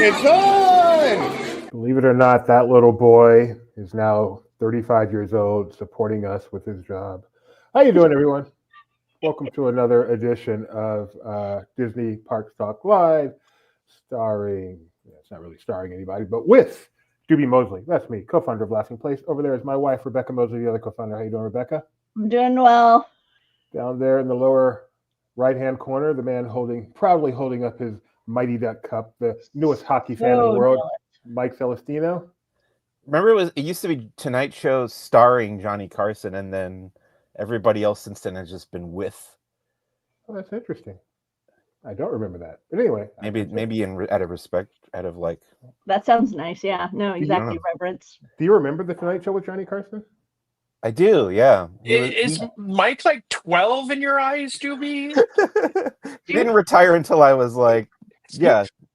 It's on! Believe it or not, that little boy is now 35 years old, supporting us with his job. How you doing, everyone? Welcome to another edition of Disney Parks Talk Live, starring, it's not really starring anybody, but with Doobie Mosley. That's me, co-founder of Laughing Place. Over there is my wife, Rebecca Mosley, the other co-founder. How you doing, Rebecca? I'm doing well. Down there in the lower right-hand corner, the man proudly holding up his Mighty Duck Cup, the newest hockey fan in the world, Mike Celestino. Remember, it used to be Tonight Show starring Johnny Carson, and then everybody else since then has just been with. Oh, that's interesting. I don't remember that, but anyway, maybe out of respect, out of like. That sounds nice. Yeah, no, exactly. Reverence. Do you remember the Tonight Show with Johnny Carson? I do, yeah. Is Mike like 12 in your eyes, Doobie? He didn't retire until I was like,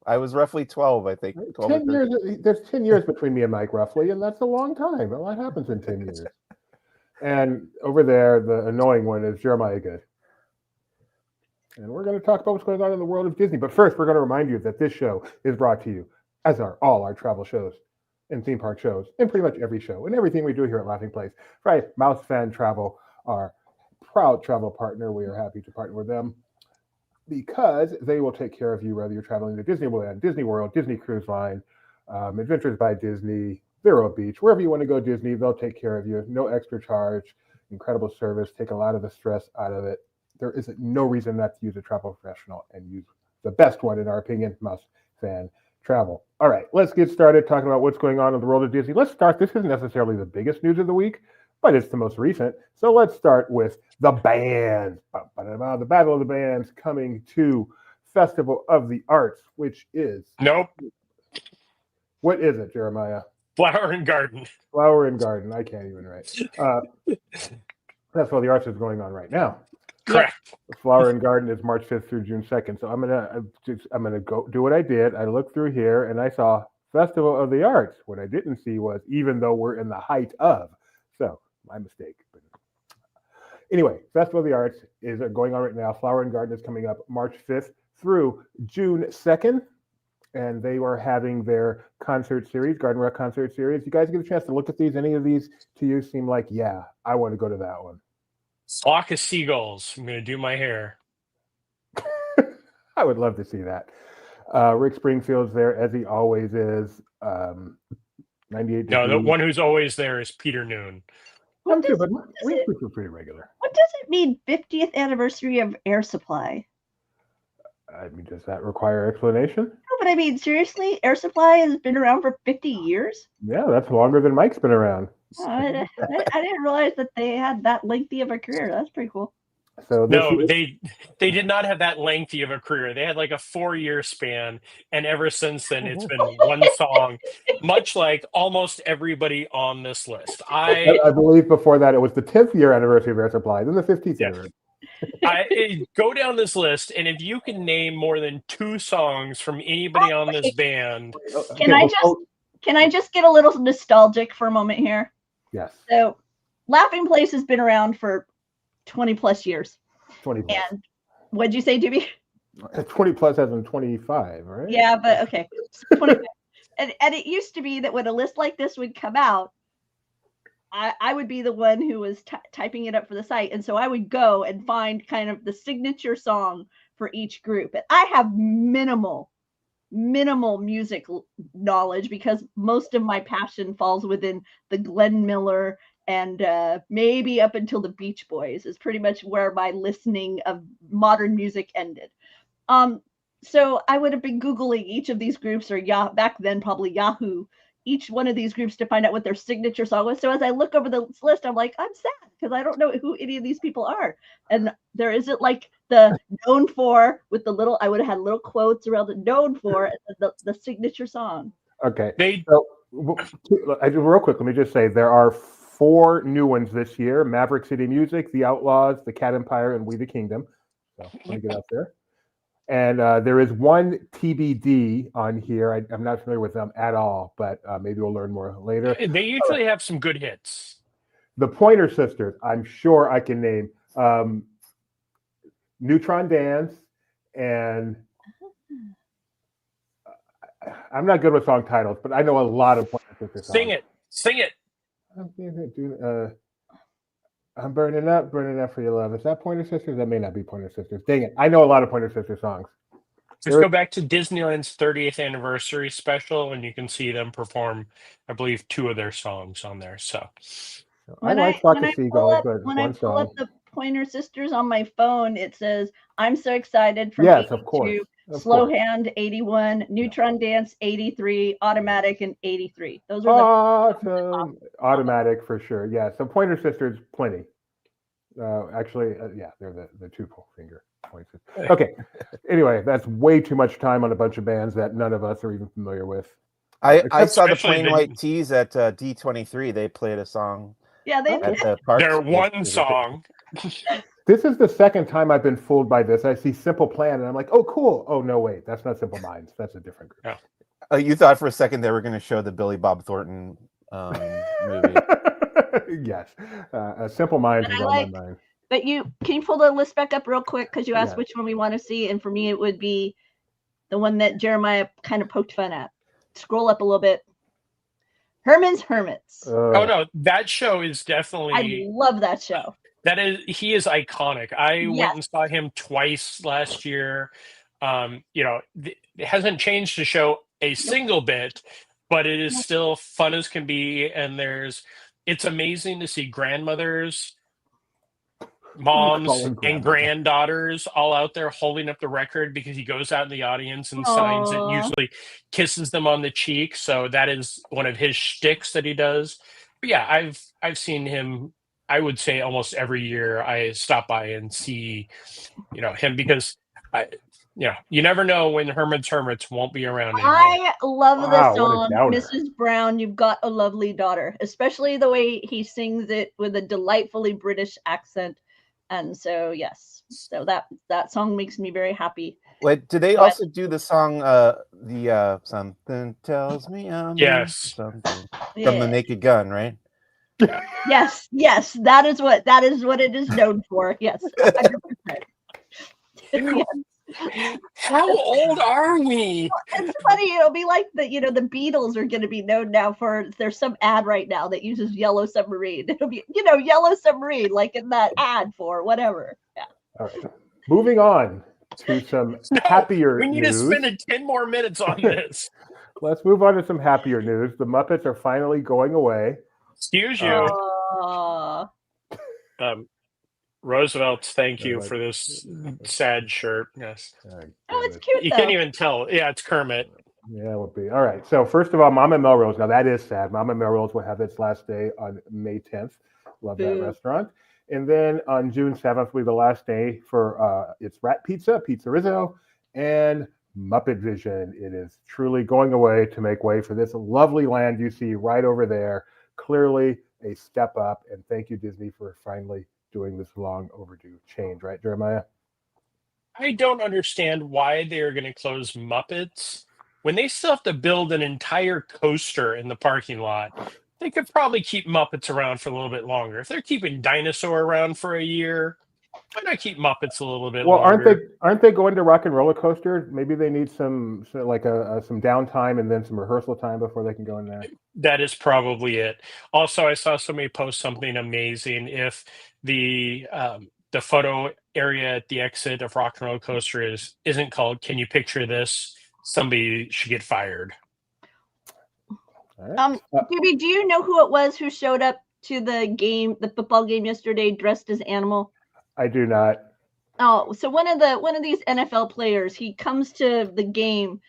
I was roughly 12, I think. 10 years. There's 10 years between me and Mike, roughly, and that's a long time. A lot happens in 10 years. And over there, the annoying one is Jeremiah Good. And we're going to talk about what's going on in the world of Disney. But first, we're going to remind you that this show is brought to you, as are all our travel shows and theme park shows, and pretty much every show and everything we do here at Laughing Place. Right, Mouse Fan Travel, our proud travel partner. We are happy to partner with them because they will take care of you whether you're traveling to Disneyland, Disney World, Disney Cruise Line, Adventures by Disney, Vero Beach, wherever you want to go Disney, they'll take care of you. No extra charge, incredible service, take a lot of the stress out of it. There is no reason not to use a travel professional and use the best one, in our opinion, Mouse Fan Travel. All right, let's get started talking about what's going on in the world of Disney. Let's start. This isn't necessarily the biggest news of the week, but it's the most recent. So let's start with the bands. The Battle of the Bands coming to Festival of the Arts, which is... Nope. What is it, Jeremiah? Flower and Garden. Flower and Garden. I can't even write. Festival of the Arts is going on right now. Correct. Flower and Garden is March 5th through June 2nd. So I'm gonna go do what I did. I looked through here and I saw Festival of the Arts. What I didn't see was even though we're in the height of. So my mistake. But anyway, Festival of the Arts is going on right now. Flower and Garden is coming up March 5th through June 2nd. And they are having their concert series, Garden Rock concert series. You guys get a chance to look at these? Any of these to you seem like, yeah, I want to go to that one? Flock of seagulls. I'm going to do my hair. I would love to see that. Rick Springfield's there, as he always is. 98 No, the one who's always there is Peter Noon. But we're pretty regular. What does it mean, 50th anniversary of Air Supply? I mean, does that require explanation? No, but I mean, seriously, Air Supply has been around for 50 years? Yeah, that's longer than Mike's been around. I didn't realize that they had that lengthy of a career. That's pretty cool. So they did not have that lengthy of a career. They had like a 4-year span, and ever since then, it's been one song, much like almost everybody on this list. I believe before that it was the 10th year anniversary of Air Supply, then the 15th year. I go down this list, and if you can name more than 2 songs from anybody on this band, can I just get a little nostalgic for a moment here? Yes. So, Laughing Place has been around for 20 plus years. 20 plus. And what'd you say, Doobie? 20 plus as in 25, right? Yeah, but okay. 25. and it used to be that when a list like this would come out, I would be the one who was typing it up for the site. And so I would go and find kind of the signature song for each group. And I have minimal music knowledge because most of my passion falls within the Glenn Miller and maybe up until the Beach Boys is pretty much where my listening of modern music ended. So I would have been Googling each of these groups, or back then probably Yahoo, each one of these groups to find out what their signature song was. So as I look over the list, I'm like, I'm sad because I don't know who any of these people are. And there isn't like the known for with the little, I would have had little quotes around the known for the signature song. Okay. Real quick, let me just say there are 4 new ones this year: Maverick City Music, The Outlaws, The Cat Empire, and We the Kingdom. So let me get out there. And there is one TBD on here. I'm not familiar with them at all, but maybe we'll learn more later. They usually have some good hits. The Pointer Sisters, I'm sure I can name. Neutron Dance and I'm not good with song titles, but I know a lot of Pointer Sister songs. Sing it. I'm burning up for your love. Is that Pointer Sisters? That may not be Pointer Sisters. Dang it! I know a lot of Pointer Sister songs. Just go back to Disneyland's 30th anniversary special, and you can see them perform, I believe, 2 of their songs on there. So I like Flock of Seagulls, but when I one pull song. up the Pointer Sisters on my phone, it says, "I'm so excited" from Yes, 82, of course. Slow Hand 81, Neutron Dance 83, Automatic in 83. Those are Awesome. Automatic for sure. Yeah. So Pointer Sisters, plenty. Actually, yeah, they're the 2 finger points. Okay. Anyway, that's way too much time on a bunch of bands that none of us are even familiar with. I saw the Especially Plain White Tees at D23. They played a song. Yeah, they at the park. their one song. This is the second time I've been fooled by this. I see Simple Plan, and I'm like, oh, cool. Oh, no, wait. That's not Simple Minds. That's a different group. Yeah. You thought for a second they were going to show the Billy Bob Thornton movie. Yes. Simple Minds is on my mind. But can you pull the list back up real quick? Because you asked Yeah. which one we want to see. And for me, it would be the one that Jeremiah kind of poked fun at. Scroll up a little bit. Herman's Hermits. Oh no, that show is definitely. I love that show. He is iconic. I Yes. went and saw him twice last year. It hasn't changed the show a single bit, but it is still fun as can be. And it's amazing to see grandmothers, moms, and granddaughters all out there holding up the record, because he goes out in the audience and signs it, usually kisses them on the cheek. So that is one of his shticks that he does. But yeah, I've seen him, I would say almost every year I stop by and see, him, because you never know when Herman's Hermits won't be around anymore. I love the Wow, what a song, downer. Mrs. Brown, You've Got a Lovely Daughter, especially the way he sings it with a delightfully British accent. And so, yes, so that song makes me very happy. Wait, do they also do the song, the Something Tells Me I'm Yes. something Yeah. from the Naked Gun, right? Yes, that is what it is known for. Yes, 100%. Yes. How old are we? It's funny. It'll be like the Beatles are going to be known now for. There's some ad right now that uses Yellow Submarine. It'll be Yellow Submarine, like in that ad for whatever. Yeah. All right. Moving on to some happier We need news. to spend 10 more minutes on this. Let's move on to some happier news. The Muppets are finally going away. Excuse you. Aw. Roosevelt, thank you for this sad shirt. Yes. Oh, it's cute You though. can't even tell. Yeah, it's Kermit. Yeah, it would be. All right. So first of all, Mama Melrose. Now that is sad. Mama Melrose will have its last day on May 10th. Love that Boo. restaurant. And then on June 7th will be the last day for its Rat Pizza, Pizza Rizzo, and Muppet-Vision. It is truly going away to make way for this lovely land you see right over there. Clearly a step up. And thank you, Disney, for finally doing this long overdue change. Right, Jeremiah? I don't understand why they're going to close Muppets when they still have to build an entire coaster in the parking lot. They could probably keep Muppets around for a little bit longer. If they're keeping Dinosaur around for a year, why not keep Muppets a little bit longer? Aren't they going to Rock and Roller Coaster? Maybe they need some downtime and then some rehearsal time before they can go in there. That is probably it. Also, I saw somebody post something amazing. If the photo area at the exit of Rock and Roller Coaster isn't called "Can you picture this?" somebody should get fired. All right. Gibby, do you know who it was who showed up to the football game yesterday dressed as Animal? I do not. Oh, so one of these NFL players, he comes to the game,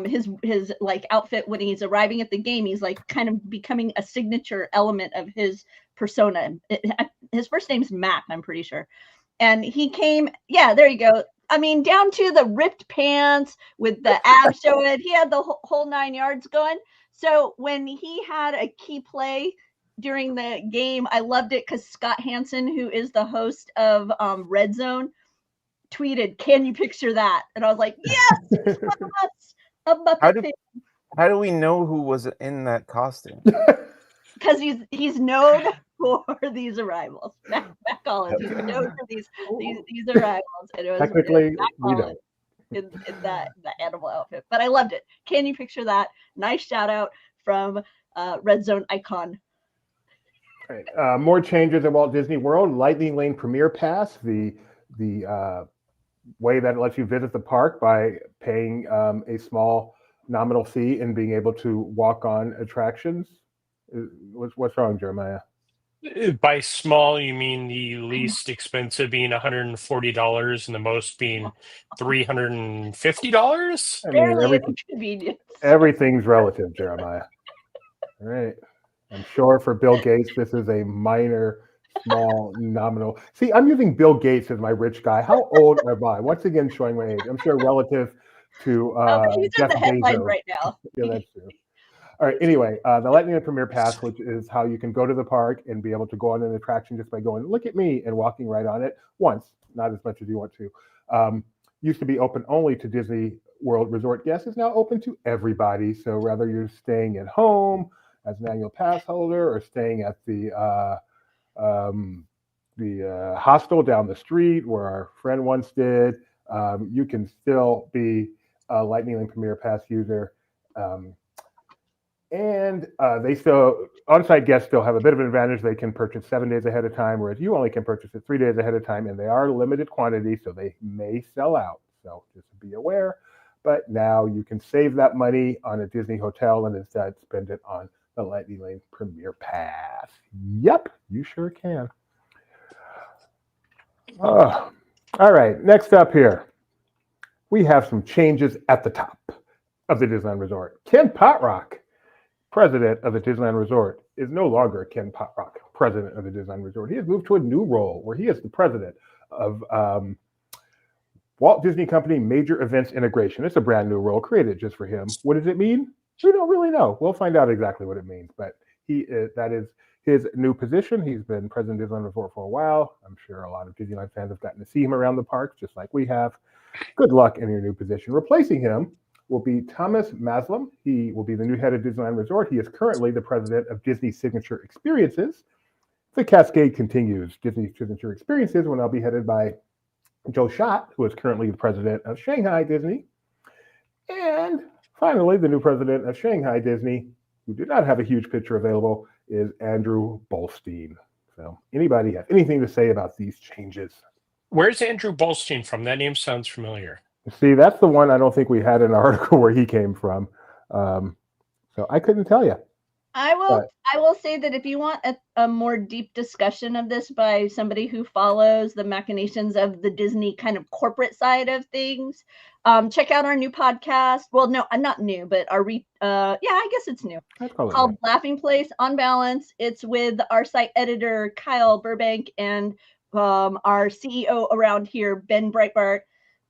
his like outfit when he's arriving at the game, he's like kind of becoming a signature element of his persona. His first name's Matt, I'm pretty sure. And he came, yeah, there you go. I mean, down to the ripped pants with the abs showing. He had the whole 9 yards going. So when he had a key play during the game, I loved it because Scott Hansen, who is the host of Red Zone, tweeted, "Can you picture that?" And I was like, yes, it's one of us, a Muppet fan. How do we know who was in that costume? Because he's known for these arrivals. Matt Collins, he's known for these arrivals. And it was Technically, Matt we Collins. in that animal outfit. But I loved it. Can you picture that? Nice shout out from Red Zone Icon. Right. More changes at Walt Disney World. Lightning Lane Premier Pass, the way that lets you visit the park by paying a small nominal fee and being able to walk on attractions. What's wrong, Jeremiah? By small, you mean the least expensive being $140 and the most being $350? I mean, Barely an inconvenience. everything's relative, Jeremiah. All right. I'm sure for Bill Gates, this is a minor, small, nominal. See, I'm using Bill Gates as my rich guy. How old am I? Once again, showing my age. I'm sure relative to He's Jeff in the headline Bezos. right now. Yeah, that's true. All right. Anyway, the Lightning Lane Premier Pass, which is how you can go to the park and be able to go on an attraction just by going, look at me, and walking right on it once, not as much as you want to. Used to be open only to Disney World Resort guests. Is now open to everybody. So whether you're staying at home as an annual pass holder or staying at the hostel down the street where our friend once did, you can still be a Lightning Lane Premier Pass user. And they still, on-site guests still have a bit of an advantage. They can purchase 7 days ahead of time, whereas you only can purchase it 3 days ahead of time, and they are limited quantity, so they may sell out. So just be aware. But now you can save that money on a Disney hotel and instead spend it on the Lightning Lane Premier Pass. Yep, you sure can. All right, next up here, we have some changes at the top of the Disneyland Resort. Ken Potrock, president of the Disneyland Resort, is no longer Ken Potrock, president of the Disneyland Resort. He has moved to a new role where he is the president of Walt Disney Company Major Events Integration. It's a brand new role created just for him. What does it mean? We don't really know. We'll find out exactly what it means, but that is his new position. He's been president of Disneyland Resort for a while. I'm sure a lot of Disneyland fans have gotten to see him around the parks, just like we have. Good luck in your new position. Replacing him will be Thomas Maslam. He will be the new head of Disneyland Resort. He is currently the president of Disney Signature Experiences. The cascade continues. Disney Signature Experiences will now be headed by Joe Schott, who is currently the president of Shanghai Disney. And finally, the new president of Shanghai Disney, who did not have a huge picture available, is Andrew Bolstein. So anybody have anything to say about these changes? Where's Andrew Bolstein from? That name sounds familiar. See, that's the one I don't think we had an article where he came from. So I couldn't tell you. I will say that if you want a more deep discussion of this by somebody who follows the machinations of the Disney kind of corporate side of things, check out our new podcast. Well, no, not new, but I guess it's new. Called Laughing Place on Balance. It's with our site editor, Kyle Burbank, and our CEO around here, Ben Breitbart.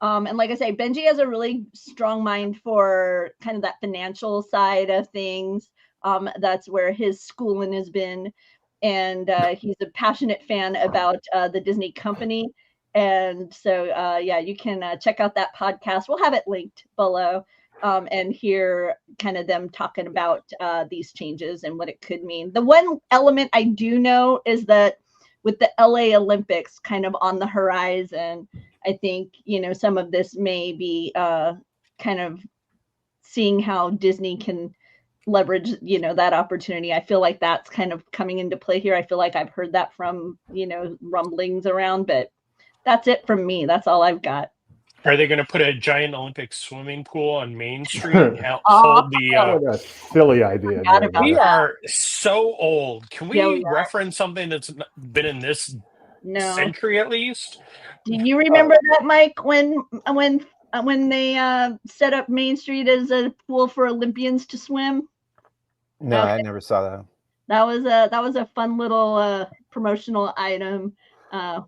And like I say, Benji has a really strong mind for kind of that financial side of things. That's where his schooling has been. And he's a passionate fan about the Disney company. And so, you can check out that podcast. We'll have it linked below and hear kind of them talking about these changes and what it could mean. The one element I do know is that with the LA Olympics kind of on the horizon, I think, some of this may be kind of seeing how Disney can leverage, that opportunity. I feel like that's kind of coming into play here. I feel like I've heard that from, rumblings around, but that's it from me. That's all I've got. Are they going to put a giant Olympic swimming pool on Main Street and hold the... That's a silly idea. We are so old. Can we reference something that's been in this century at least? Do you remember that, Mike, when they set up Main Street as a pool for Olympians to swim? No, I never saw that. That was a fun little promotional item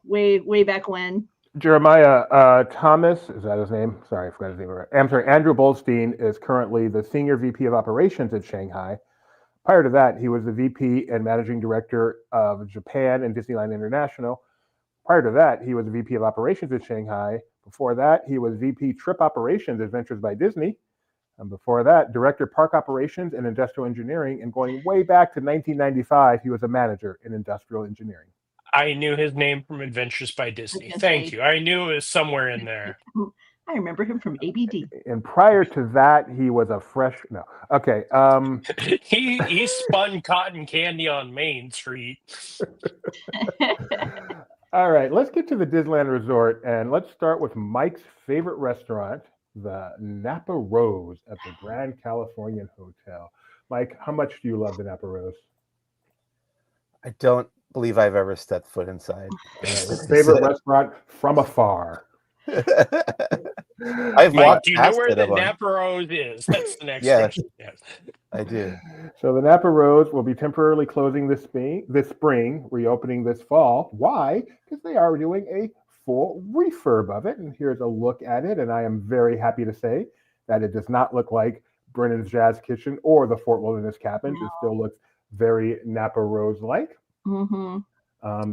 way back when. Jeremiah Thomas, is that his name? Sorry, I forgot his name. I'm sorry, Andrew Bolstein is currently the Senior VP of Operations at Shanghai. Prior to that, he was the VP and Managing Director of Japan and Disneyland International. Prior to that, he was the VP of Operations at Shanghai. Before that, he was VP Trip Operations at Adventures by Disney. And before that, Director Park Operations and Industrial Engineering. And going way back to 1995, he was a manager in Industrial Engineering. I knew his name from Adventures by Disney. Thank you. I knew it was somewhere in there. I remember him from ABD. And prior to that, he was a fresh. No, okay. He spun cotton candy on Main Street. All right, let's get to the Disneyland Resort, and let's start with Mike's favorite restaurant, the Napa Rose at the Grand Californian Hotel. Mike, how much do you love the Napa Rose? I don't believe I've ever stepped foot inside. His favorite restaurant from afar. I've Mike, walked do you know past where it the a bunch. Napa Rose is? That's the next Yes. question. Yes. I do. So the Napa Rose will be temporarily closing this spring, reopening this fall. Why? Because they are doing a full refurb of it. And here's a look at it. And I am very happy to say that it does not look like Brennan's Jazz Kitchen or the Fort Wilderness Cabins. No. It still looks very Napa Rose-like. Mm-hmm.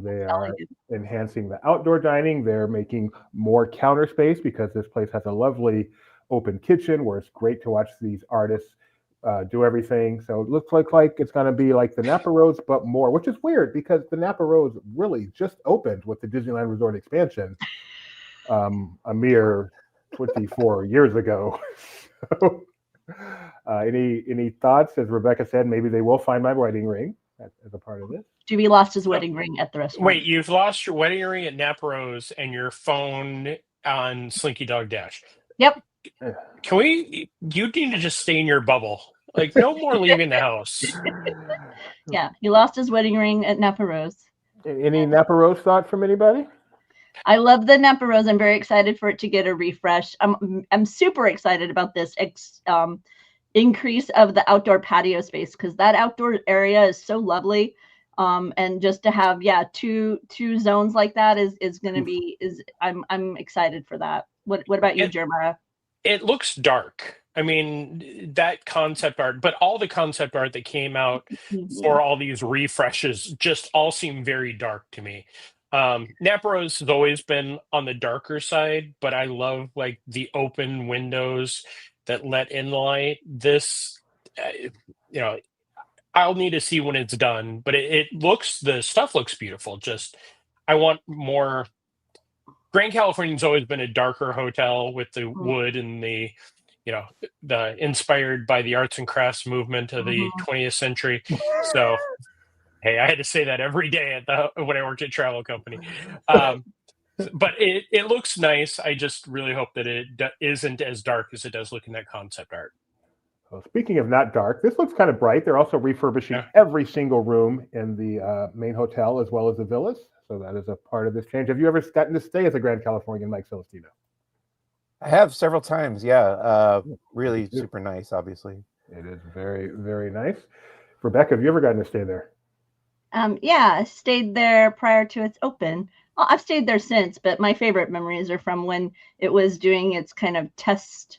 They are enhancing the outdoor dining. They're making more counter space because this place has a lovely open kitchen where it's great to watch these artists do everything. So it looks like it's going to be like the Napa Rose, but more, which is weird because the Napa Rose really just opened with the Disneyland Resort expansion a mere 24 years ago. So, any thoughts? As Rebecca said, maybe they will find my wedding ring as a part of this. Juby lost his wedding ring at the restaurant. Wait, you've lost your wedding ring at Napa Rose and your phone on Slinky Dog Dash. Yep. Can we? You need to just stay in your bubble. Like, no more leaving the house. Yeah, he lost his wedding ring at Napa Rose. Any Napa Rose thought from anybody? I love the Napa Rose. I'm very excited for it to get a refresh. I'm super excited about this increase of the outdoor patio space because that outdoor area is so lovely. And just to have two zones like that is going to be I'm excited for that. What about you, Jeremiah? It looks dark. I mean, that concept art, but all the concept art that came out for all these refreshes just all seem very dark to me. Napa Rose has always been on the darker side, but I love like the open windows that let in the light. This, I'll need to see when it's done, but the stuff looks beautiful. Just, I want more. Grand Californian's always been a darker hotel with the wood and the inspired by the arts and crafts movement of the 20th century. So, hey, I had to say that every day when I worked at travel company. But it looks nice. I just really hope that it isn't as dark as it does look in that concept art. Well, speaking of not dark, this looks kind of bright. They're also refurbishing every single room in the main hotel as well as the villas. So that is a part of this change. Have you ever gotten to stay at the Grand Californian, Mike Celestino? I have several times. Yeah. Really super nice, obviously. It is very, very nice. Rebecca, have you ever gotten to stay there? Yeah, I stayed there prior to its open. Well, I've stayed there since, but my favorite memories are from when it was doing its kind of test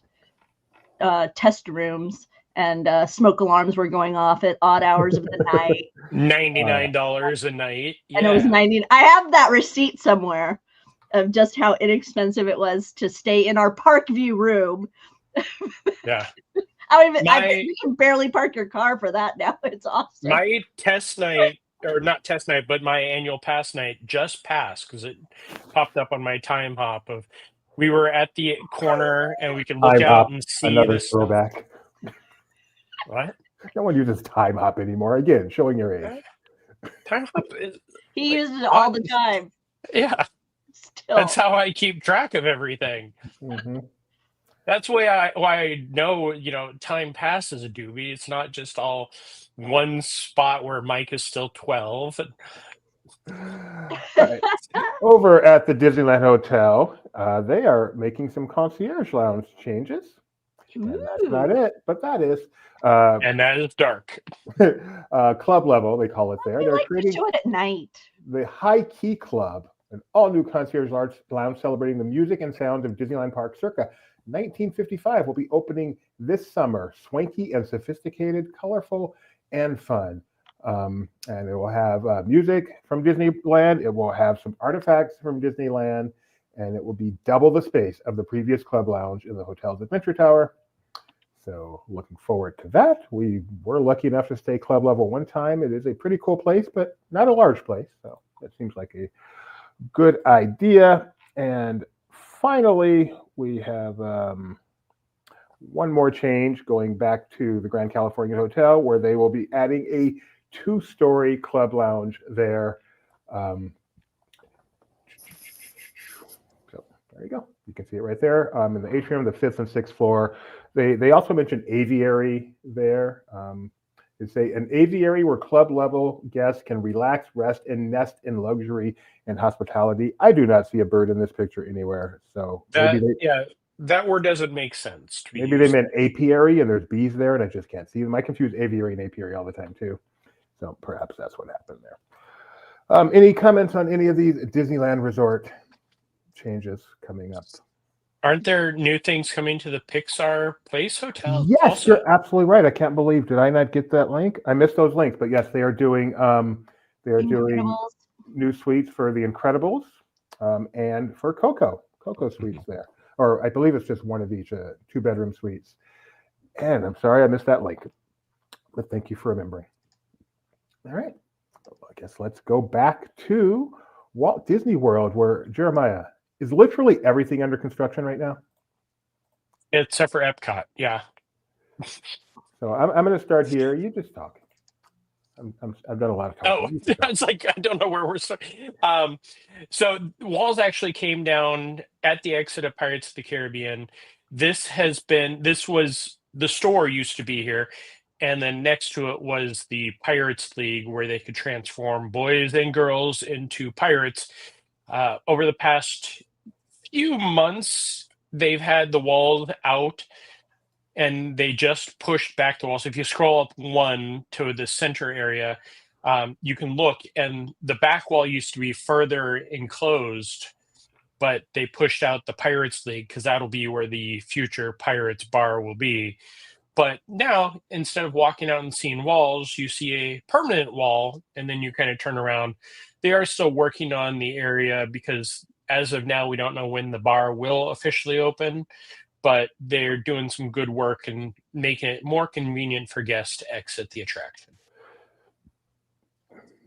rooms and smoke alarms were going off at odd hours of the night. $99 a night. Yeah. And it was $90. I have that receipt somewhere of just how inexpensive it was to stay in our Parkview room. Yeah. You can barely park your car for that now. It's awesome. My test night, or not test night, but my annual pass night just passed because it popped up on my time hop of we were at the corner and we can look out and see another this throwback. Stuff. What? No one uses time hop anymore. Again, showing your age. Time hop is, he uses it all the time. Yeah. Still. That's how I keep track of everything. Mm-hmm. That's why I know, time passes a doobie. It's not just all one spot where Mike is still 12. Right. Over at the Disneyland Hotel, they are making some concierge lounge changes. And that's not it, but that is. And that is dark. Club level, they call it there. They're like creating to show it at night. The High Key Club, an all-new concierge lounge celebrating the music and sound of Disneyland Park circa 1955, will be opening this summer. Swanky and sophisticated, colorful, and fun. And it will have music from Disneyland. It will have some artifacts from Disneyland. And it will be double the space of the previous club lounge in the hotel's Adventure Tower. So looking forward to that. We were lucky enough to stay club level one time. It is a pretty cool place, but not a large place. So that seems like a good idea. And finally, we have one more change going back to the Grand California Hotel, where they will be adding a 2-story club lounge there. So there you go. You can see it right there in the atrium, the 5th and 6th floor. They also mentioned aviary there. It's an aviary where club level guests can relax, rest, and nest in luxury and hospitality. I do not see a bird in this picture anywhere. So that word doesn't make sense. Maybe they meant apiary and there's bees there and I just can't see them. I confuse aviary and apiary all the time too. So perhaps that's what happened there. Any comments on any of these Disneyland Resort changes coming up? Aren't there new things coming to the Pixar Place Hotel? Yes, also? You're absolutely right. I can't believe, did I not get that link? I missed those links, but yes, they are doing doing new suites for the Incredibles and for Coco suites there. Or I believe it's just one of each, 2-bedroom suites. And I'm sorry I missed that link, but thank you for remembering. All right, I guess let's go back to Walt Disney World, where Jeremiah, is literally everything under construction right now? Except for Epcot, yeah. So I'm going to start here. You just talk. I've done a lot of talking. It's like I don't know where we're starting. So walls actually came down at the exit of Pirates of the Caribbean. This was the store used to be here, and then next to it was the Pirates League, where they could transform boys and girls into pirates. Over the past few months, they've had the walls out, and they just pushed back the walls. If you scroll up one to the center area, you can look, and the back wall used to be further enclosed, but they pushed out the Pirates League because that'll be where the future Pirates bar will be. But now, instead of walking out and seeing walls, you see a permanent wall, and then you kind of turn around. They are still working on the area because as of now, we don't know when the bar will officially open, but they're doing some good work and making it more convenient for guests to exit the attraction.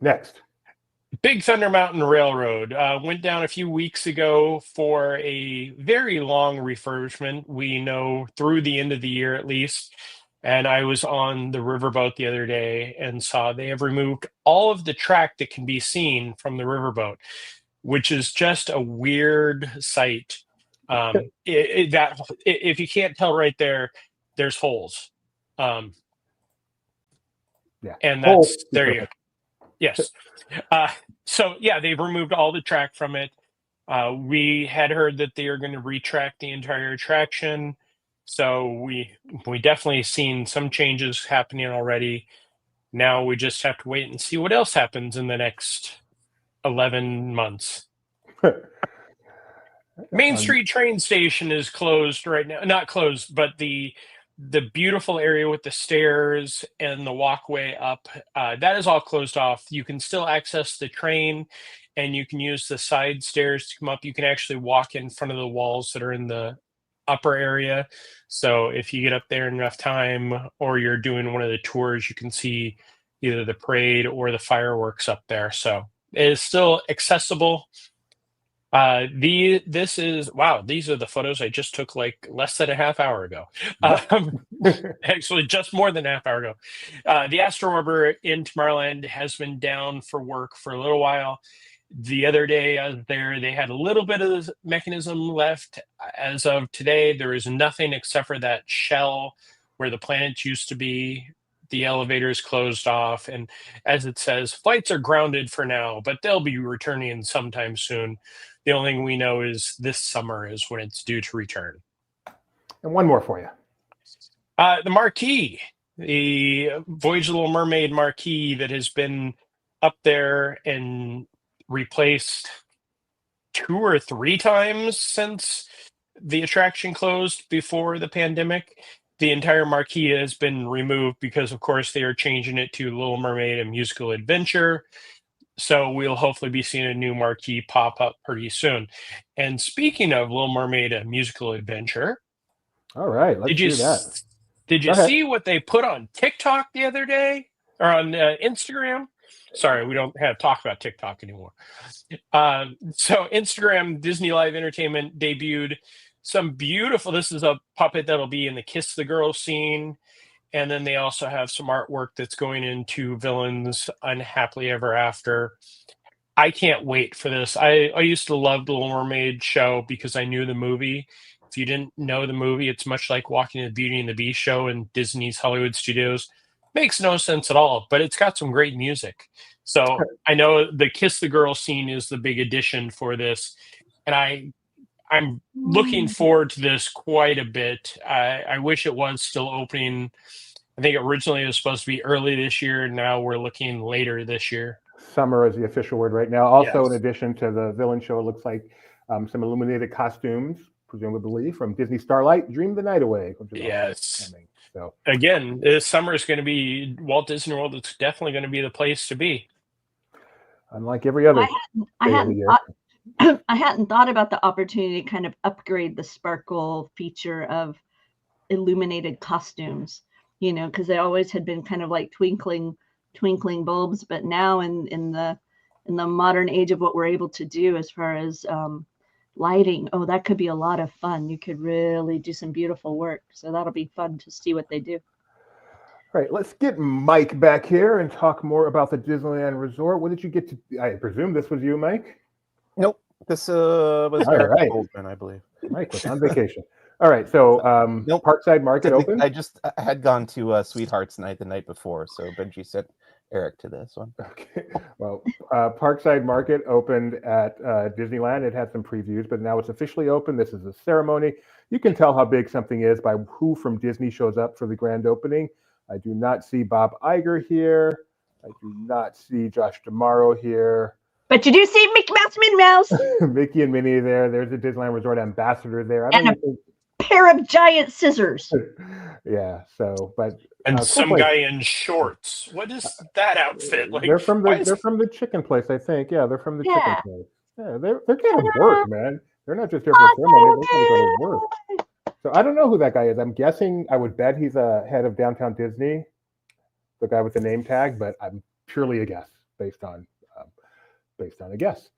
Next. Big Thunder Mountain Railroad went down a few weeks ago for a very long refurbishment. We know through the end of the year at least. And I was on the riverboat the other day and saw they have removed all of the track that can be seen from the riverboat, which is just a weird sight. If you can't tell right there, there's holes. And that's there you go. Yes. So yeah, they've removed all the track from it. We had heard that they are going to retract the entire attraction. So we definitely seen some changes happening already. Now we just have to wait and see what else happens in the next 11 months. Main Street train station is closed right now. Not closed, but the beautiful area with the stairs and the walkway up, that is all closed off. You can still access the train, and you can use the side stairs to come up. You can actually walk in front of the walls that are in the upper area. So if you get up there in enough time, or you're doing one of the tours, you can see either the parade or the fireworks up there. So it is still accessible. These are the photos I just took like less than a half hour ago. Actually, just more than a half hour ago. The Astro Orbiter in Tomorrowland has been down for work for a little while. The other day I was there, they had a little bit of the mechanism left. As of today, there is nothing except for that shell where the planets used to be. The elevator is closed off, and as it says, flights are grounded for now, but they'll be returning sometime soon. The only thing we know is this summer is when it's due to return. And one more for you. The marquee, the Voyage of the Little Mermaid marquee that has been up there and replaced 2 or 3 times since the attraction closed before the pandemic. The entire marquee has been removed because, of course, they are changing it to Little Mermaid: A Musical Adventure. So we'll hopefully be seeing a new marquee pop up pretty soon. And speaking of Little Mermaid: A Musical Adventure, all right, let's do that. Did you see what they put on TikTok the other day, or on Instagram? Sorry, we don't have talk about TikTok anymore. So Instagram, Disney Live Entertainment debuted some beautiful. This is a puppet that'll be in the Kiss the Girl scene. And then they also have some artwork that's going into Villains Unhappily Ever After. I can't wait for this. I used to love the Little Mermaid show because I knew the movie. If you didn't know the movie, it's much like watching the Beauty and the Beast show in Disney's Hollywood Studios. Makes no sense at all, but it's got some great music. So I know the Kiss the Girl scene is the big addition for this. And I'm looking forward to this quite a bit. I wish it was still opening. I think originally it was supposed to be early this year, and now we're looking later this year. Summer is the official word right now. Also, Yes. in addition to the villain show, it looks like some illuminated costumes, presumably from Disney Starlight, Dream the Night Away. Which is Yes. coming. So Again, this summer is going to be Walt Disney World. It's definitely going to be the place to be. unlike every other I day of the hadn't year. thought, I hadn't thought about the opportunity to kind of upgrade the sparkle feature of illuminated costumes, because they always had been kind of like twinkling bulbs, but now in the modern age of what we're able to do as far as lighting, that could be a lot of fun. You could really do some beautiful work. So that'll be fun to see what they do. All right, let's get Mike back here and talk more about the Disneyland Resort. What did you get to? I presume this was you, Mike. Nope. This was All Eric right. Goldman, I believe. Mike was on vacation. All right, so Nope. Parkside Market open. I had gone to Sweethearts Night the night before, so Benji sent Eric to this one. Okay. Well, Parkside Market opened at Disneyland. It had some previews, but now it's officially open. This is a ceremony. You can tell how big something is by who from Disney shows up for the grand opening. I do not see Bob Iger here. I do not see Josh D'Amaro here. But you do see Mickey Mouse, Minnie Mouse, Mickey and Minnie there. There's a Disneyland Resort ambassador there. And a pair of giant scissors. Yeah. So, but And cool some place. guy in shorts. What is that outfit? Like, They're from why the is- from the chicken place, I think. Yeah, they're from the Yeah. chicken place. Yeah, they're getting work, man. They're not just here for a ceremony. They're going to go to work. So I don't know who that guy is. I'm guessing. I would bet he's a head of Downtown Disney, the guy with the name tag. But I'm purely a guess based on a guess.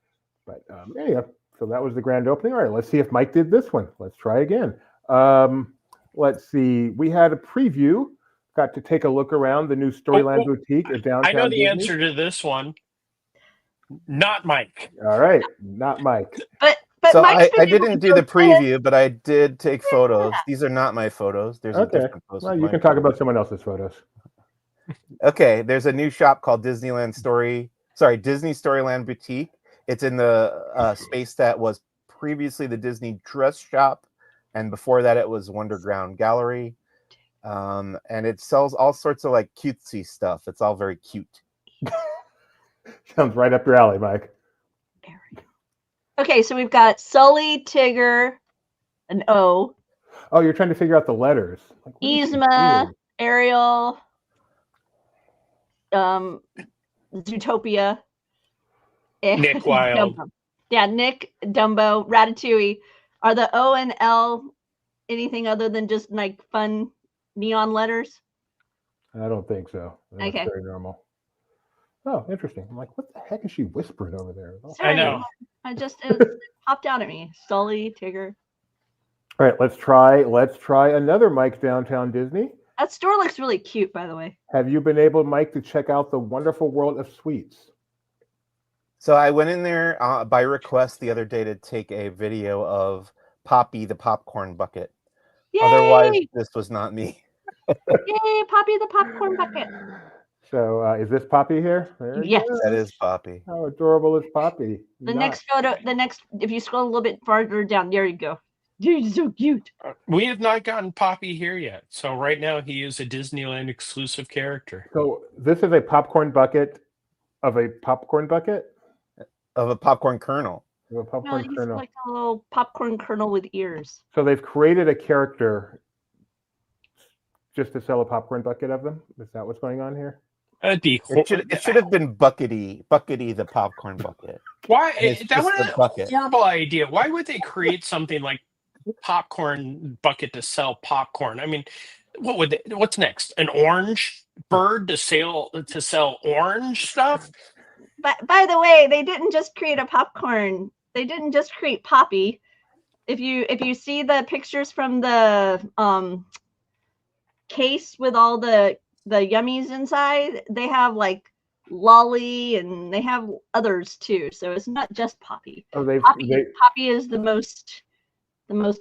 But yeah. So that was the grand opening. All right, let's see if Mike did this one. Let's try again. Let's see. We had a preview. Got to take a look around the new Storyland boutique at Downtown I know the Disney. answer to this one. Not Mike. All right, not Mike. But So Mike's I been didn't able do to the go ahead. preview, but I did take photos. These are not my photos. There's a Okay. different post. Well, with you my can talk photos. about someone else's photos. Okay, there's a new shop called Disney Storyland Boutique. It's in the space that was previously the Disney Dress Shop, and before that it was Wonderground Gallery. And it sells all sorts of like cutesy stuff. It's all very cute. Sounds right up your alley, Mike. Okay, so we've got Sully, Tigger, an O, Oh, you're trying to figure out the letters. Like, what is she Yzma, doing? Ariel, Zootopia, and Nick Wilde. Dumbo. Yeah, Nick, Dumbo, Ratatouille. Are the O and L anything other than just like fun neon letters? I don't think so. That's Okay. very normal. Oh, interesting. I'm like, what the heck is she whispering over there? Oh. I know. It popped out at me. Sully, Tigger. All right, let's try another Mike's Downtown Disney. That store looks really cute, by the way. Have you been able, Mike, to check out the wonderful world of sweets? So I went in there by request the other day to take a video of Poppy the popcorn bucket. Yay! Otherwise, this was not me. Yay, Poppy the popcorn bucket. So is this Poppy here? There it Yes. is. That is Poppy. How adorable is Poppy? The next photo, if you scroll a little bit farther down, there you go. Dude, so cute. We have not gotten Poppy here yet. So right now he is a Disneyland exclusive character. So this is a popcorn bucket of a popcorn bucket Of a popcorn kernel. of a No, popcorn he's kernel. like a little popcorn kernel with ears. So they've created a character just to sell a popcorn bucket of them. Is that what's going on here? That'd be It should have been Buckety the popcorn bucket. Why It's that just was a a bucket. horrible idea. Why would they create something like popcorn bucket to sell popcorn? I mean, what's next? An orange bird to sell orange stuff? But by the way, they didn't just create a popcorn. They didn't just create Poppy. if you see the pictures from the case with all the yummies inside, they have like Lolly and they have others too. So it's not just Poppy. Oh, Poppy is the most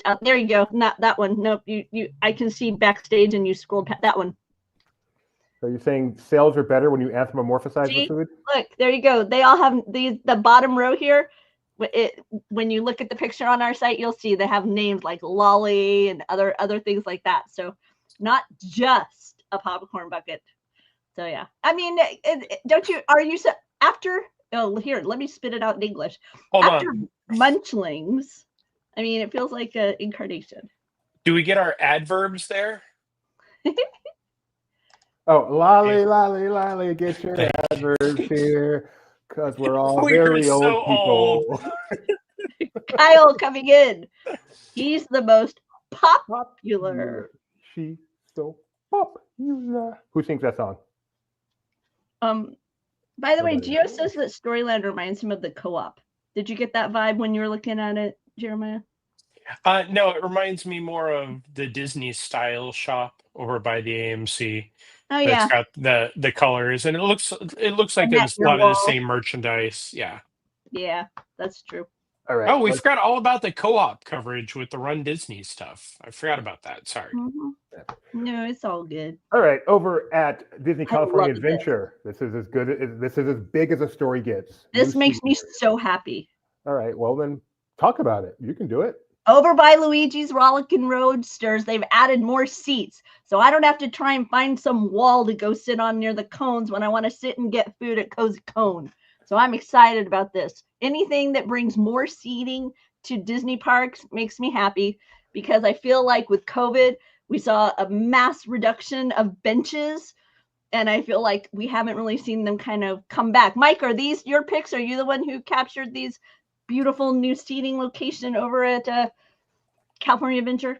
out. There you go. Not that one. Nope. You I can see backstage and you scrolled past that one. So you're saying sales are better when you anthropomorphize the food? Look, there you go. They all have the bottom row here. When you look at the picture on our site, you'll see they have names like Lolly and other things like that. So not just a popcorn bucket. So yeah, I mean, are you after? Oh, here, let me spit it out in English. After Munchlings, I mean, it feels like an incarnation. Do we get our adverbs there? Oh, lolly, get your adverbs here, because we're all very old people. Kyle coming in. He's the most popular. She's so popular. Who sings that song? By the way, Gio says that Storyland reminds him of the Co-op. Did you get that vibe when you were looking at it, Jeremiah? No, it reminds me more of the Disney style shop over by the AMC. Oh yeah, it's got the colors, and it looks like it's a lot of the same merchandise. Yeah, that's true. All right. Oh, we forgot all about the co-op coverage with the Run Disney stuff. I forgot about that. Sorry. Mm-hmm. No, it's all good. All right, over at Disney California Adventure, this is as good. This is as big as a story gets. This makes me so happy. All right, well then, talk about it. You can do it. Over by Luigi's Rollickin' Roadsters, they've added more seats, so I don't have to try and find some wall to go sit on near the cones when I want to sit and get food at Cozy Cone. So I'm excited about this. Anything that brings more seating to Disney parks makes me happy, because I feel like with COVID, we saw a mass reduction of benches, and I feel like we haven't really seen them kind of come back. Mike, are these your picks? Are you the one who captured these beautiful new seating location over at California Adventure?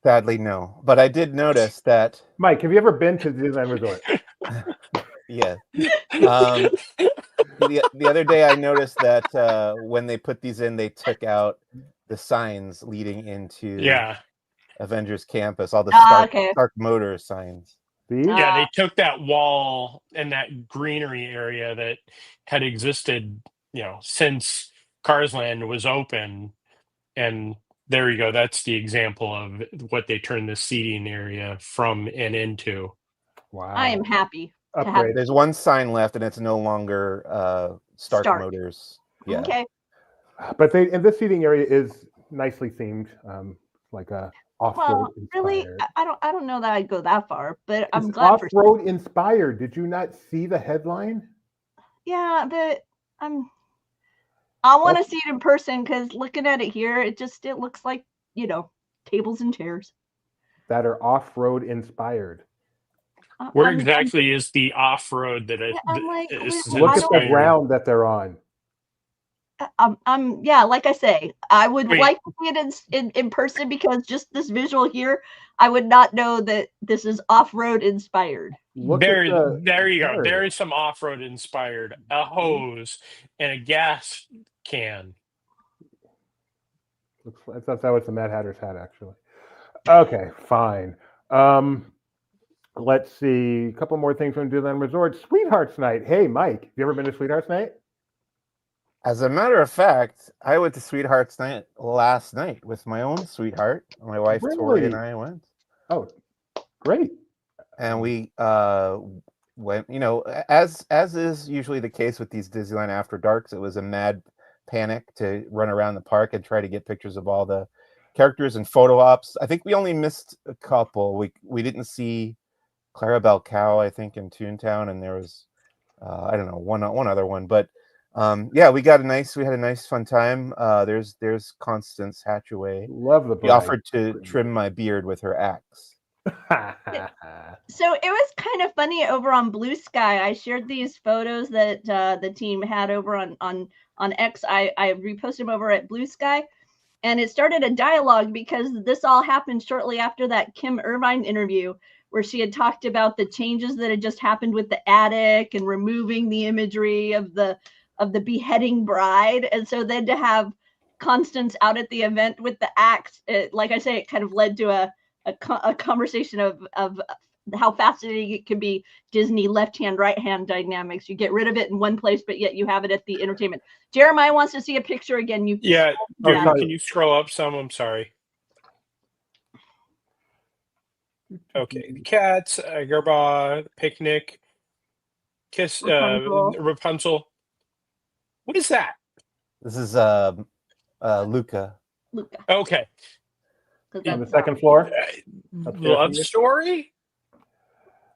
Sadly, no. But I did notice that. Mike, have you ever been to Disneyland Resort? Yeah. The other day I noticed that when they put these in, they took out the signs leading into Avengers Campus, all the Stark Motors signs. Yeah, they took that wall and that greenery area that had existed, since Carsland was open, and there you go. That's the example of what they turned the seating area from and into. Wow! I am happy. There's one sign left, and it's no longer Stark Motors. Yeah. Okay. But this seating area is nicely themed, like a off-road inspired. Really, I don't know that I'd go that far, but I'm it's glad off-road inspired. Did you not see the headline? Yeah, but I want to see it in person, because looking at it here, it looks like, tables and chairs that are off-road inspired. Where exactly is the off-road that look at the ground that they're on? Like I say, I would like to see it in person, because just this visual here, I would not know that this is off-road inspired. There you go. There is some off-road inspired. A hose and a gas can. I thought that was the Mad Hatter's hat, actually. Okay, fine. Let's see. A couple more things from Disneyland Resort. Sweethearts Night. Hey, Mike, have you ever been to Sweethearts Night? As a matter of fact, I went to Sweethearts Night last night with my own sweetheart. My wife, Tori, and I went. Oh, great. And we went, as is usually the case with these Disneyland After Darks, it was a mad panic to run around the park and try to get pictures of all the characters and photo ops. I think we only missed a couple. We didn't see Clarabelle Cow, I think, in Toontown, and there was I don't know, one other one, but we had a nice fun time. There's Constance Hatchaway. Love the bride. She offered to trim my beard with her axe. So it was kind of funny over on Blue Sky. I shared these photos that the team had over on X. I reposted them over at Blue Sky, and it started a dialogue, because this all happened shortly after that Kim Irvine interview, where she had talked about the changes that had just happened with the attic and removing the imagery of the beheading bride. And so then to have Constance out at the event with the axe, like I say, it kind of led to a conversation of how fascinating it can be. Disney left hand, right hand dynamics. You get rid of it in one place, but yet you have it at the entertainment. Jeremiah wants to see a picture again. Yeah, Oh, dude, sorry. can you scroll up some? I'm sorry. Okay, the cats, Gerba, picnic, kiss, Rapunzel. Rapunzel. What is that? This is Luca. Luca. Okay, 'Cause On the that's second floor. love from you? story,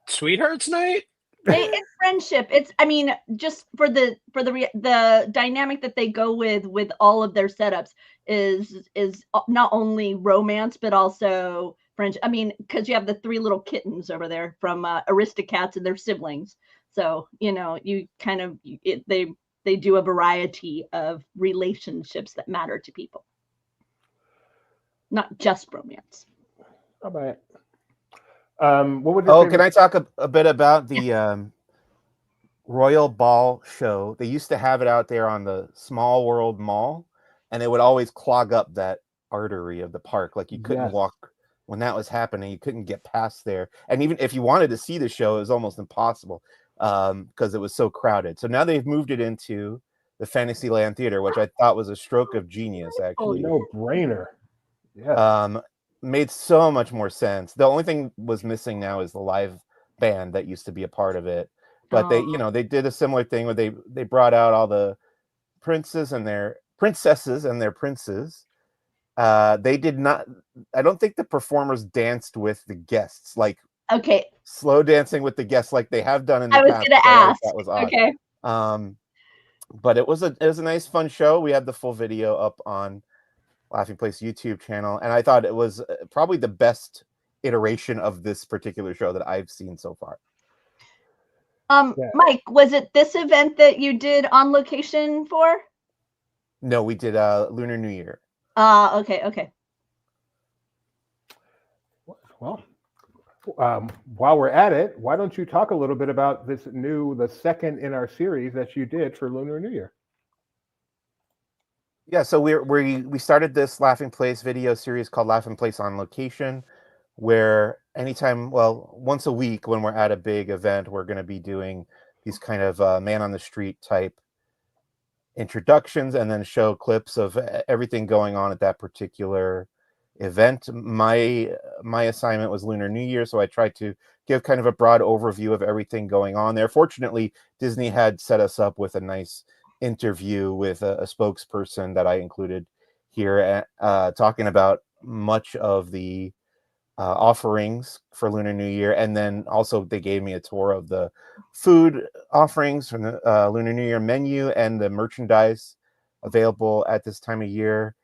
sweethearts night. it's friendship. It's, I mean, just for the dynamic that they go with all of their setups is not only romance but also friendship. I mean, because you have the 3 little kittens over there from Aristocats and their siblings. So you kind of they do a variety of relationships that matter to people, not just romance. How about it? What would your Oh, favorite... can I talk a bit about the Royal Ball show? They used to have it out there on the Small World Mall, and it would always clog up that artery of the park. Like you couldn't Yes. walk when that was happening. You couldn't get past there, and even if you wanted to see the show, it was almost impossible because it was so crowded. So now they've moved it into the Fantasyland Theater, which I thought was a stroke of genius, actually. No brainer. Yeah. Made so much more sense. The only thing was missing now is the live band that used to be a part of it. But they did a similar thing where they brought out all the princesses and their princes. They did not. I don't think the performers danced with the guests, like Okay. slow dancing with the guests, like they have done in the I was past. gonna ask. That was odd. Okay. But it was a nice fun show. We had the full video up on Laughing Place YouTube channel, and I thought it was probably the best iteration of this particular show that I've seen so far. Mike, was it this event that you did on location for? No, we did Lunar New Year. Okay. Well, while we're at it, why don't you talk a little bit about the second in our series that you did for Lunar New Year? Yeah, so we started this Laughing Place video series called Laughing Place on Location, where once a week when we're at a big event, we're going to be doing these kind of man on the street type introductions and then show clips of everything going on at that particular event. My assignment was Lunar New Year, so I tried to give kind of a broad overview of everything going on there. Fortunately, Disney had set us up with a nice interview with a spokesperson that I included here, talking about much of the offerings for Lunar New Year, and then also they gave me a tour of the food offerings from the Lunar New Year menu and the merchandise available at this time of year.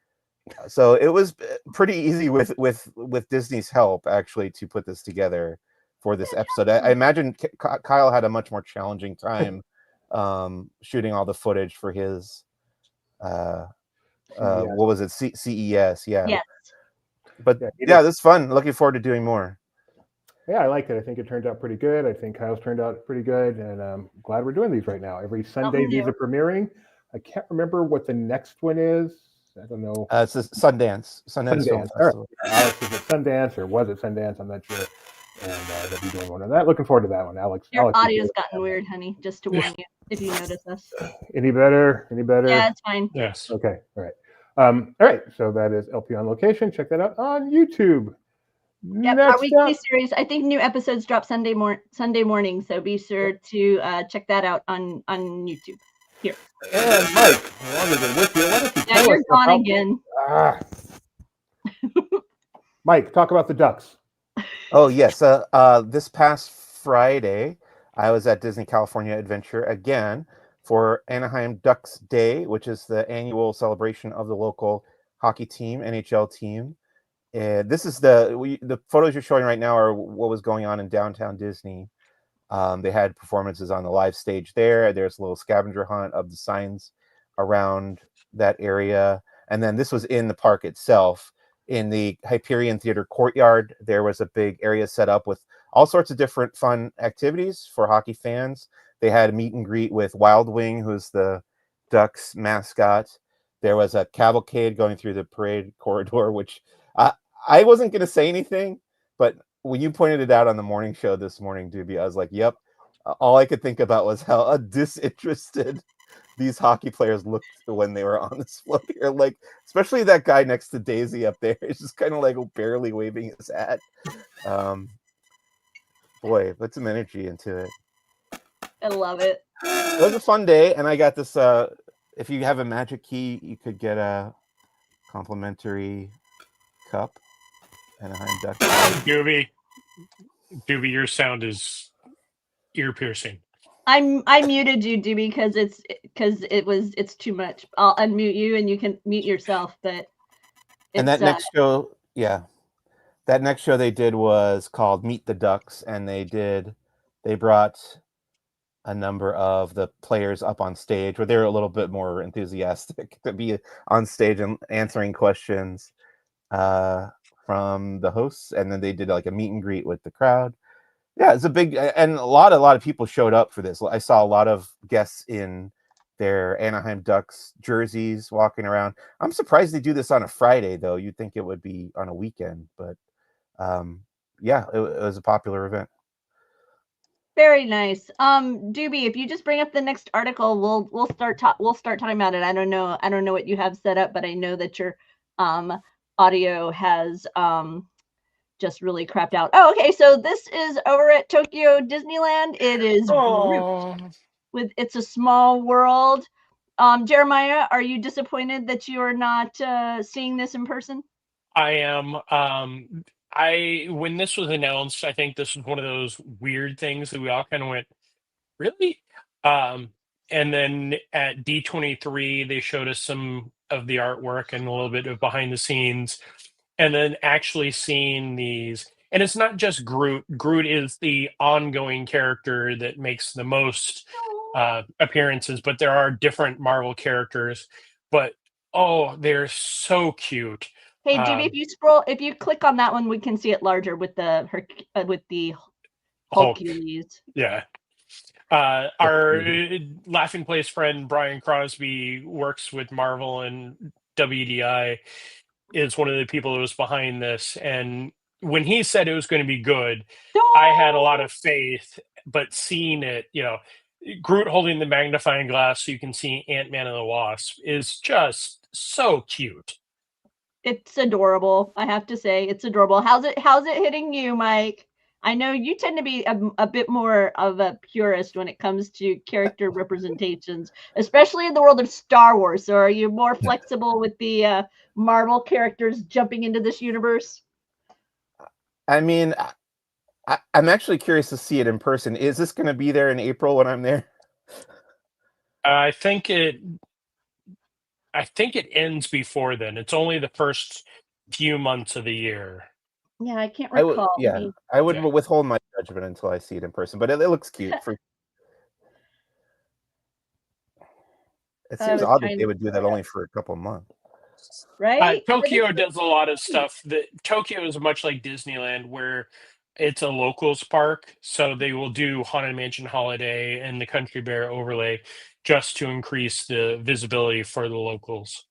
So it was pretty easy with Disney's help actually to put this together for this episode. I imagine Kyle had a much more challenging time shooting all the footage for his what was it, CES? Yes. But yeah, this is fun. Looking forward to doing more. Yeah, I liked it. I think it turned out pretty good. I think Kyle's turned out pretty good, and I'm glad we're doing these right now. Every Sunday these are premiering. I can't remember what the next one is. I don't know. It's a Sundance Film Festival. Alex, is it Sundance or was it Sundance? I'm not sure. And they'll be doing one of that. Looking forward to that one, Alex. Your audio's gotten weird, honey. Just to warn you, if you notice us. Any better? Yeah, it's fine. Yes. Okay. All right. All right. So that is LP on Location. Check that out on YouTube. Yep, our weekly series. I think new episodes drop Sunday morning, so be sure to check that out on YouTube. Here. And Mike, longer than with you. Why don't you tell you're us gone about... again. Mike, talk about the Ducks. Oh yes, this past Friday, I was at Disney California Adventure again for Anaheim Ducks Day, which is the annual celebration of the local hockey team, NHL team. This is the photos you're showing right now are what was going on in downtown Disney. They had performances on the live stage there. There's a little scavenger hunt of the signs around that area. And then this was in the park itself. In the Hyperion Theater courtyard, there was a big area set up with all sorts of different fun activities for hockey fans. They had a meet and greet with Wild Wing, who's the Ducks mascot. There was a cavalcade going through the parade corridor, which I wasn't going to say anything, but when you pointed it out on the morning show this morning, Doobie, I was like, yep. All I could think about was how disinterested these hockey players looked when they were on this float here. Like, especially that guy next to Daisy up there. He's just kind of like barely waving his hat. Boy, put some energy into it. I love it. It was a fun day, and I got this. If you have a magic key, you could get a complimentary cup. Anaheim Ducks. Doobie, your sound is ear piercing. I muted you, Doobie, because it's too much. I'll unmute you and you can mute yourself. But and that next show, that next show they did was called Meet the Ducks, and they brought a number of the players up on stage where they were a little bit more enthusiastic to be on stage and answering questions from the hosts, and then they did like a meet and greet with the crowd. Yeah, it's a big, and a lot of people showed up for this. I saw a lot of guests in their Anaheim Ducks jerseys walking around. I'm surprised they do this on a Friday, though. You'd think it would be on a weekend, but yeah, it was a popular event. Very nice. Doobie, if you just bring up the next article, we'll start talking about it. I don't know what you have set up, but I know that your audio has just really crapped out. Oh, okay. So this is over at Tokyo Disneyland. It is it's a small world. Jeremiah, are you disappointed that you are not seeing this in person? I am. When this was announced, I think this was one of those weird things that we all kind of went, really? And then at D23, they showed us some of the artwork and a little bit of behind the scenes, and then actually seeing these. And it's not just Groot. Groot is the ongoing character that makes the most appearances, but there are different Marvel characters. But oh, they're so cute. Hey, Doobie, if you click on that one, we can see it larger with the Hulkies. Yeah. Our Laughing Place friend Brian Crosby works with Marvel and WDI, is one of the people that was behind this. And when he said it was going to be good, I had a lot of faith, but seeing it, Groot holding the magnifying glass so you can see Ant-Man and the Wasp is just so cute. It's adorable. I have to say, it's adorable. How's it hitting you, Mike? I know you tend to be a bit more of a purist when it comes to character representations, especially in the world of Star Wars. So are you more flexible with the Marvel characters jumping into this universe? I mean, I'm actually curious to see it in person. Is this going to be there in April when I'm there? I think it ends before then. It's only the first few months of the year. Yeah, I can't recall. I would withhold my judgment until I see it in person, but it looks cute. It seems odd that they would do that only for a couple of months. Right? Tokyo does a lot of stuff. Tokyo is much like Disneyland, where it's a locals park, so they will do Haunted Mansion Holiday and the Country Bear overlay just to increase the visibility for the locals.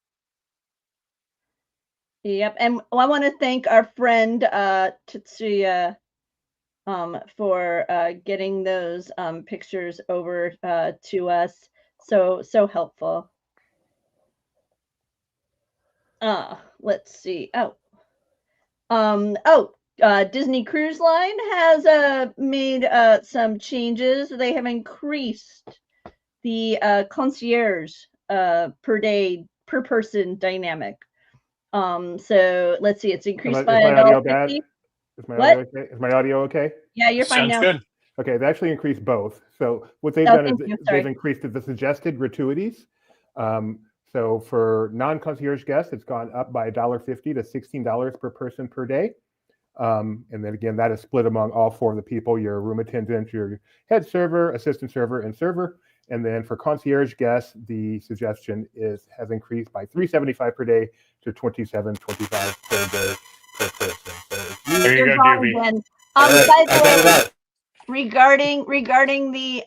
Yep, and I want to thank our friend Tetsuya for getting those pictures over to us. So helpful. Let's see. Disney Cruise Line has made some changes. They have increased the concierge per day per person dynamic. So let's see, it's increased by $1.50. Is my audio okay? Yeah, you're fine now. Good. Okay, they actually increased both. So what they've done is they've increased the suggested gratuities. So for non-concierge guests, it's gone up by $1.50 to $16 per person per day. And then again, that is split among all four of the people: your room attendant, your head server, assistant server, and server. And then for concierge guests, the suggestion has increased by $3.75 per day to $27.25 per day per person. So there you go, Doobie. By the way, regarding the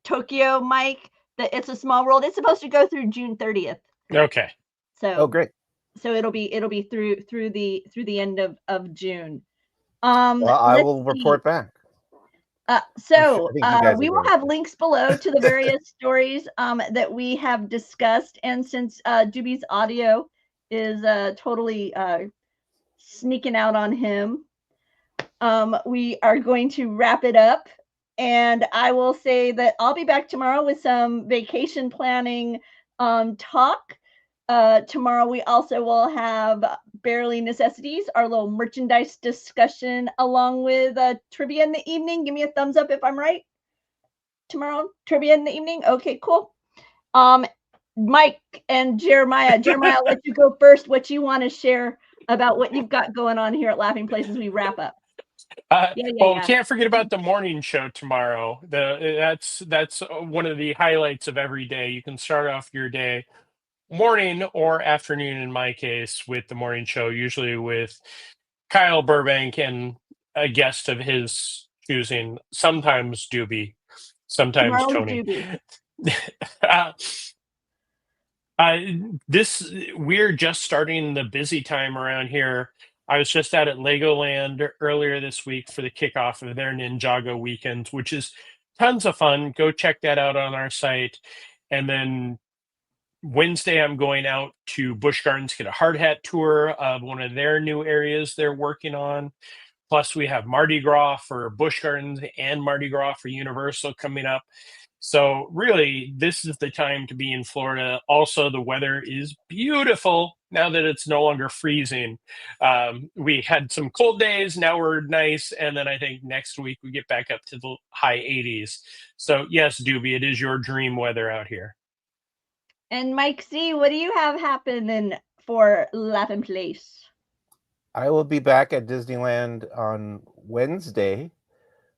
Tokyo, Mike, It's a Small World. It's supposed to go through June 30th. Okay. So Oh, great. So it'll be through the end of June. Well, I let's will see. report back. So I think you guys we are will going have to. links below to the various stories that we have discussed. And since Doobie's audio is totally sneaking out on him, we are going to wrap it up. And I will say that I'll be back tomorrow with some vacation planning talk. Tomorrow we also will have Barely Necessities, our little merchandise discussion, along with trivia in the evening. Give me a thumbs up if I'm right. Tomorrow, trivia in the evening. Okay, cool. Mike and Jeremiah. Jeremiah, I'll let you go first. What you want to share about what you've got going on here at Laughing Places? We wrap up. Well, can't forget about the morning show tomorrow. That's one of the highlights of every day. You can start off your day morning or afternoon in my case with the morning show, usually with Kyle Burbank and a guest of his choosing, sometimes Doobie, sometimes Tomorrow's Tony. Doobie. We're just starting the busy time around here. I was just out at Legoland earlier this week for the kickoff of their Ninjago weekend, which is tons of fun. Go check that out on our site. And then Wednesday, I'm going out to Busch Gardens, get a hard hat tour of one of their new areas they're working on. Plus, we have Mardi Gras for Busch Gardens and Mardi Gras for Universal coming up. So really, this is the time to be in Florida. Also, the weather is beautiful now that it's no longer freezing. We had some cold days. Now we're nice. And then I think next week we get back up to the high 80s. So yes, Doobie, it is your dream weather out here. And Mike C., what do you have happening for Laughing Place? I will be back at Disneyland on Wednesday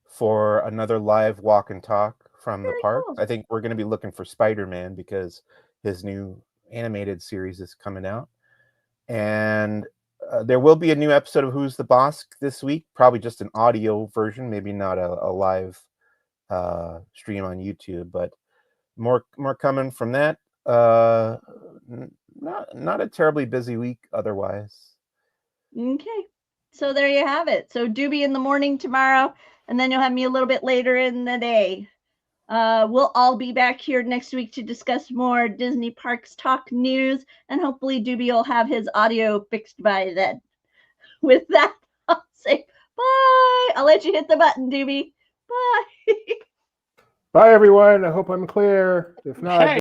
for another live walk and talk from the park. Cool. I think we're going to be looking for Spider-Man because his new animated series is coming out. And there will be a new episode of Who's the Boss this week, probably just an audio version, maybe not a live stream on YouTube, but more coming from that. Not a terribly busy week otherwise. Okay, so there you have it. So Doobie in the morning tomorrow, and then you'll have me a little bit later in the day. We'll all be back here next week to discuss more Disney Parks Talk news, and hopefully Doobie will have his audio fixed by then. With that, I'll say bye. I'll let you hit the button, Doobie. Bye. Bye, everyone. I hope I'm clear. If not, Hey.